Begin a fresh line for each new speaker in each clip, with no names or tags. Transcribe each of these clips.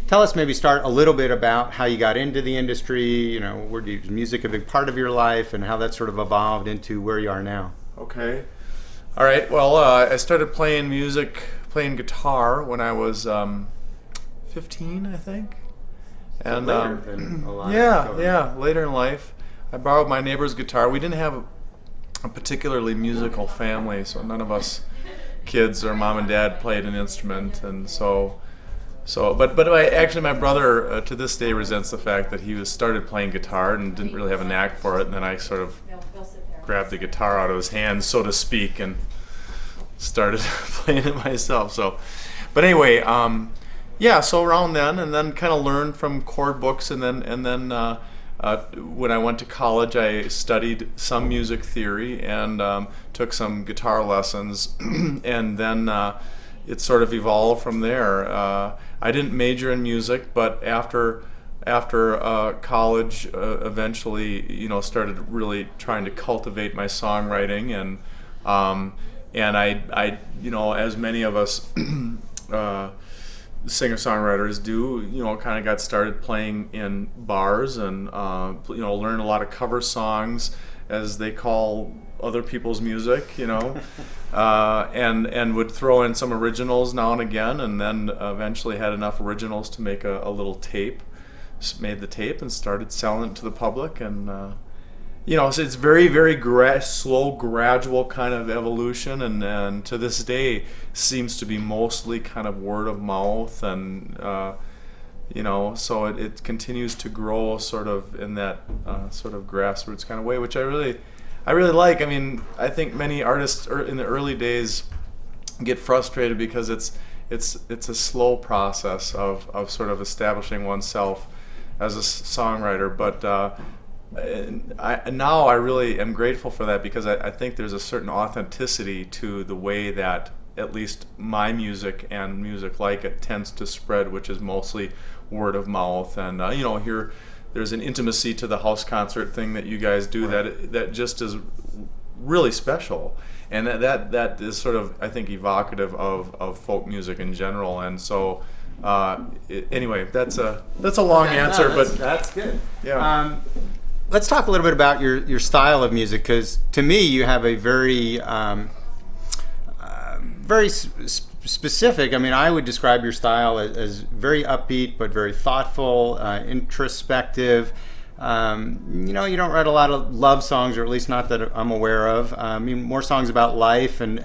tell us, maybe start a little bit about how you got into the industry. Was music a big part of your life, and how that sort of evolved into where you are now?
Okay. All right. Well, I started playing guitar when I was 15, I think.
And later than a lot
later in life. I borrowed my neighbor's guitar. We didn't have a particularly musical family, so none of us kids or mom and dad played an instrument, and but actually my brother to this day resents the fact that he started playing guitar and didn't really have a knack for it, and then I sort of grabbed the guitar out of his hands, so to speak, and started playing it myself. But anyway, so around then, and then kind of learned from chord books, and then when I went to college, I studied some music theory and took some guitar lessons, and then it sort of evolved from there. I didn't major in music, but after college, eventually, started really trying to cultivate my songwriting, and I as many of us singer-songwriters do, kind of got started playing in bars and learned a lot of cover songs, as they call other people's music, and would throw in some originals now and again, and then eventually had enough originals to make a little tape. Made the tape and started selling it to the public, and so it's very, very slow, gradual kind of evolution, and to this day seems to be mostly kind of word of mouth, and so it continues to grow sort of in that sort of grassroots kind of way, which I really like. I mean, I think many artists in the early days get frustrated because it's a slow process of sort of establishing oneself as a songwriter, but now I really am grateful for that, because I think there's a certain authenticity to the way that at least my music and music like it tends to spread, which is mostly word of mouth, and here there's an intimacy to the house concert thing that you guys do, right, that just is really special, and that is sort of, I think, evocative of folk music in general, and so anyway, that's a long answer, but
that's good.
Yeah.
Let's talk a little bit about your style of music, because to me you have a very specific. I mean, I would describe your style as very upbeat, but very thoughtful, introspective. You don't write a lot of love songs, or at least not that I'm aware of. I mean, more songs about life and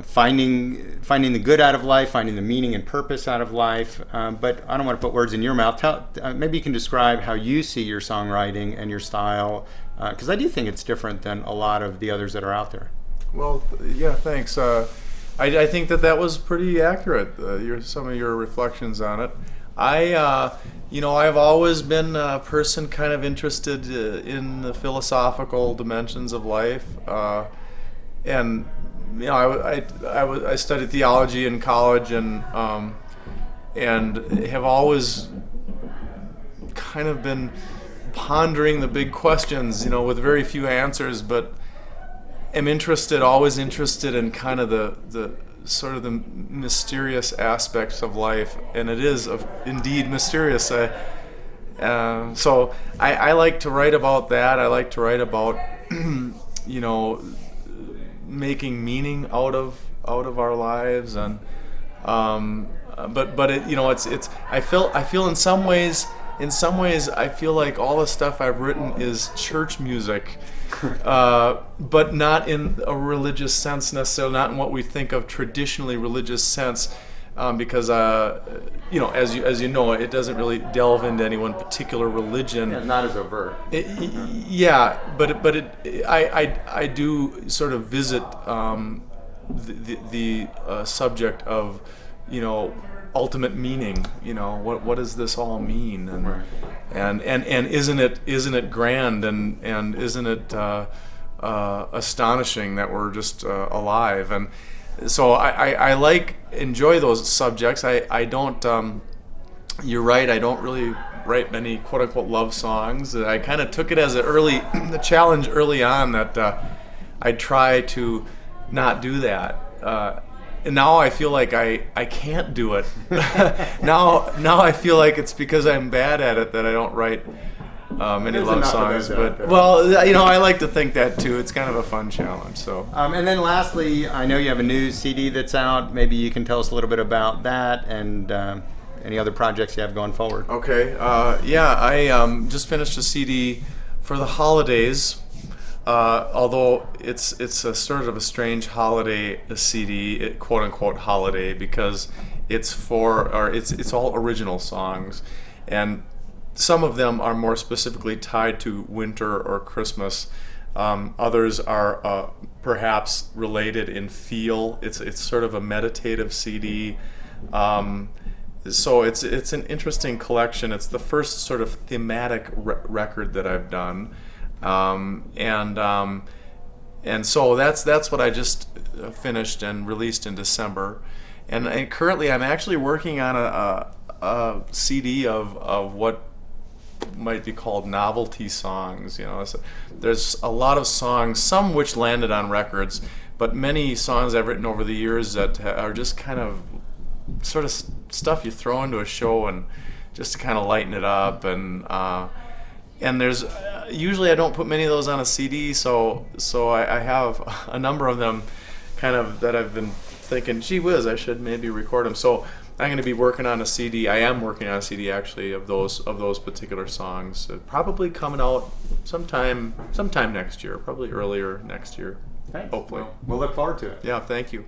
finding the good out of life, finding the meaning and purpose out of life. But I don't want to put words in your mouth. Maybe you can describe how you see your songwriting and your style, because I do think it's different than a lot of the others that are out there.
Well, yeah, thanks. I think that was pretty accurate. Some of your reflections on it. I've always been a person kind of interested in the philosophical dimensions of life, and I studied theology in college, and have always kind of been pondering the big questions, with very few answers, but am always interested in kind of the sort of the mysterious aspects of life, and it is indeed mysterious. So I like to write about that. I like to write about making meaning out of our lives, and but it's I feel in some ways I feel like all the stuff I've written is church music, but not in a religious sense necessarily, not in what we think of traditionally religious sense, because as you know, it doesn't really delve into any one particular religion.
Yeah, not as overt.
But I do sort of visit the subject of ultimate meaning. What does this all mean? And
right.
and isn't it grand, and isn't it astonishing that we're just alive? And so I enjoy those subjects. I don't. You're right. I don't really write many quote unquote love songs. I kind of took it as the challenge early on that I try to not do that. now I feel like I can't do it. now I feel like it's because I'm bad at it that I don't write many
There's
love
enough of
songs.
those out
But
there.
I like to think that too. It's kind of a fun challenge. So.
And then lastly, I know you have a new CD that's out. Maybe you can tell us a little bit about that and any other projects you have going forward.
Okay. I just finished a CD for the holidays. Although it's a sort of a strange holiday CD, quote unquote holiday, because it's all original songs, and some of them are more specifically tied to winter or Christmas. Others are perhaps related in feel. It's sort of a meditative CD. So it's an interesting collection. It's the first sort of thematic record that I've done. And so that's what I just finished and released in December, and currently I'm actually working on a CD of what might be called novelty songs. There's a lot of songs, some which landed on records, but many songs I've written over the years that are just kind of sort of stuff you throw into a show and just to kind of lighten it up. And there's usually I don't put many of those on a CD, so I have a number of them kind of that I've been thinking, gee whiz, I should maybe record them. So I'm going to be working on a CD. I am working on a CD actually of those particular songs. Probably coming out sometime next year, probably earlier next year.
Thanks.
Hopefully.
We'll look forward to it.
Yeah, thank you.